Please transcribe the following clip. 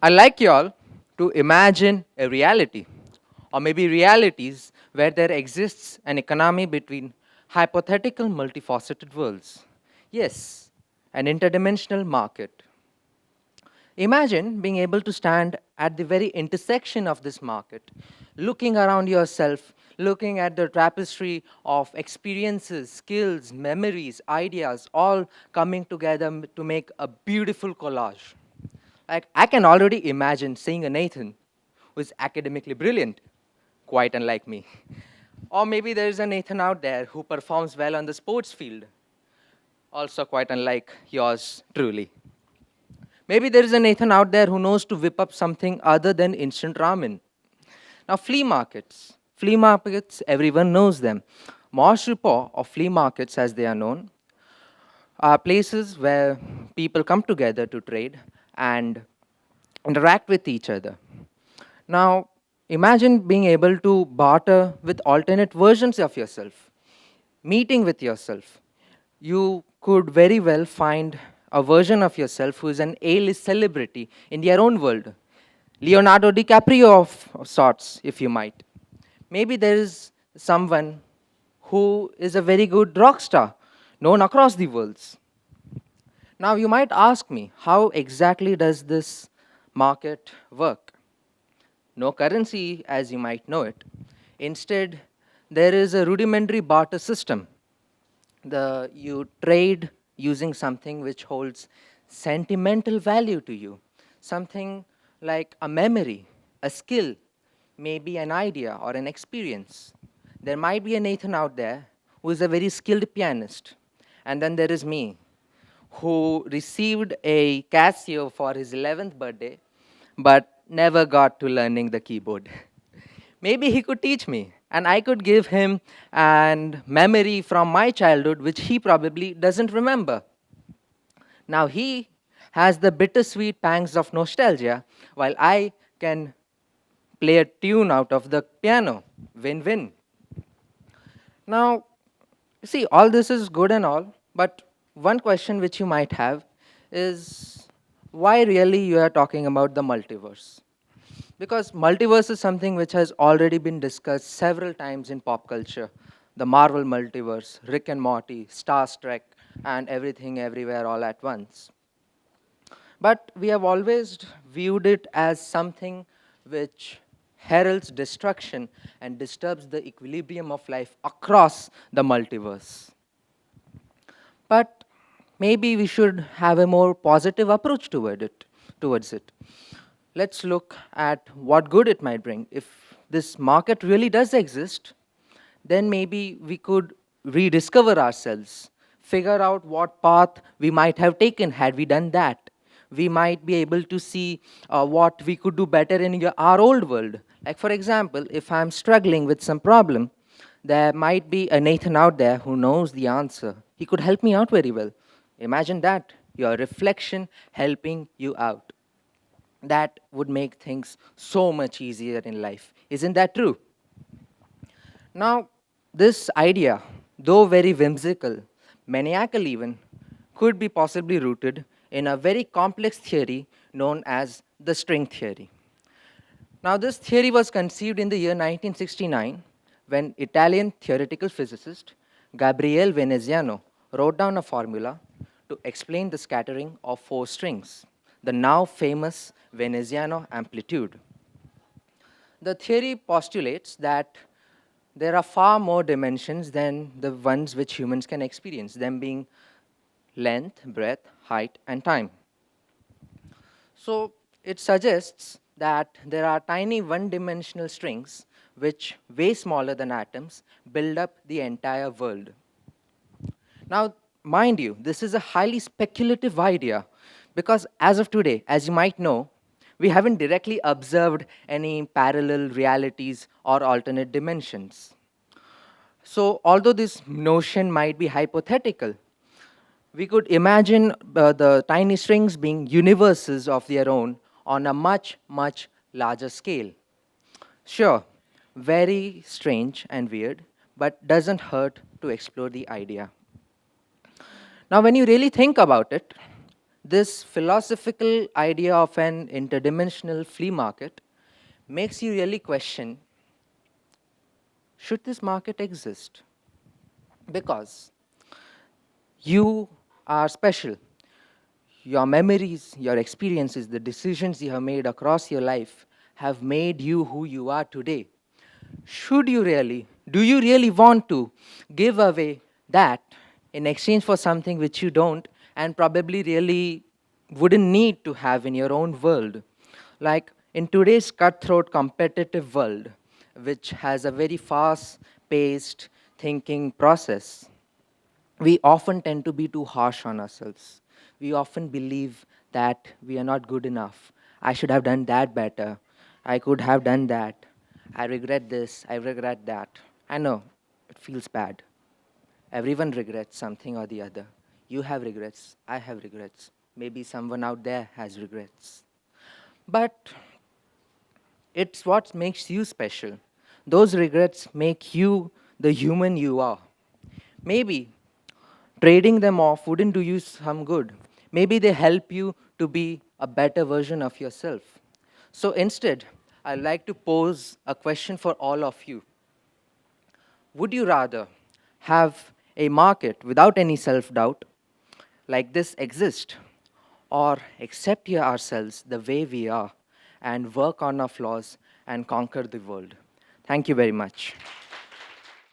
I'd like you all to imagine a reality, or maybe realities where there exists an economy between hypothetical multifaceted worlds. Yes, an interdimensional market. Imagine being able to stand at the very intersection of this market, looking around yourself, looking at the tapestry of experiences, skills, memories, ideas, all coming together to make a beautiful collage. Like, I can already imagine seeing a Nathan who is academically brilliant, quite unlike me. Or maybe there is a Nathan out there who performs well on the sports field, also quite unlike yours truly. Maybe there is a Nathan out there who knows to whip up something other than instant ramen. Now, flea markets. Flea markets, everyone knows them. Mosh Report, or flea markets as they are known, are places where people come together to trade and interact with each other. Now, imagine being able to barter with alternate versions of yourself, meeting with yourself. You could very well find a version of yourself who is an A-list celebrity in their own world. Leonardo DiCaprio of sorts, if you might. Maybe there is someone who is a very good rock star, known across the worlds. Now, you might ask me, how exactly does this market work? No currency as you might know it. Instead, there is a rudimentary barter system. You trade using something which holds sentimental value to you, something like a memory, a skill, maybe an idea or an experience. There might be a Nathan out there who is a very skilled pianist, and then there is me, who received a Casio for his 11th birthday, but never got to learning the keyboard. Maybe he could teach me, and I could give him an memory from my childhood which he probably doesn't remember. Now he has the bittersweet pangs of nostalgia, while I can play a tune out of the piano. Win win. Now, you see, all this is good and all, but one question which you might have is, why really you are talking about the multiverse? Because multiverse is something which has already been discussed several times in pop culture. The Marvel multiverse, Rick and Morty, Star Trek, and everything everywhere all at once. But we have always viewed it as something which heralds destruction and disturbs the equilibrium of life across the multiverse. But maybe we should have a more positive approach towards it. Let's look at what good it might bring. If this market really does exist, then maybe we could rediscover ourselves, figure out what path we might have taken had we done that. We might be able to see what we could do better in our old world. Like, for example, if I'm struggling with some problem, there might be a Nathan out there who knows the answer. He could help me out very well. Imagine that, your reflection helping you out. That would make things so much easier in life. Isn't that true? Now, this idea, though very whimsical, maniacal even, could be possibly rooted in a very complex theory known as the string theory. Now, this theory was conceived in the year 1969 when Italian theoretical physicist Gabriele Veneziano wrote down a formula to explain the scattering of four strings, the now famous Veneziano amplitude. The theory postulates that there are far more dimensions than the ones which humans can experience, them being length, breadth, height, and time. So it suggests that there are tiny one-dimensional strings which, way smaller than atoms, build up the entire world. Now, mind you, this is a highly speculative idea because as of today, as you might know, we haven't directly observed any parallel realities or alternate dimensions. So, although this notion might be hypothetical, we could imagine the tiny strings being universes of their own on a much, much larger scale. Sure, very strange and weird, but doesn't hurt to explore the idea. Now, when you really think about it, This philosophical idea of an interdimensional flea market makes you really question, should this market exist? Because you are special. Your memories, your experiences, the decisions you have made across your life have made you who you are today. Should you really, do you really want to give away that in exchange for something which you don't and probably really wouldn't need to have in your own world? Like in today's cutthroat competitive world, which has a very fast paced thinking process, we often tend to be too harsh on ourselves. We often believe that we are not good enough. I should have done that better. I could have done that. I regret this. I regret that. I know it feels bad. Everyone regrets something or the other. You have regrets. I have regrets. Maybe someone out there has regrets. But it's what makes you special. Those regrets make you the human you are. Maybe trading them off wouldn't do you some good. Maybe they help you to be a better version of yourself. So instead, I'd like to pose a question for all of you. Would you rather have a market without any self doubt like this exist, or accept ourselves the way we are and work on our flaws and conquer the world? Thank you very much.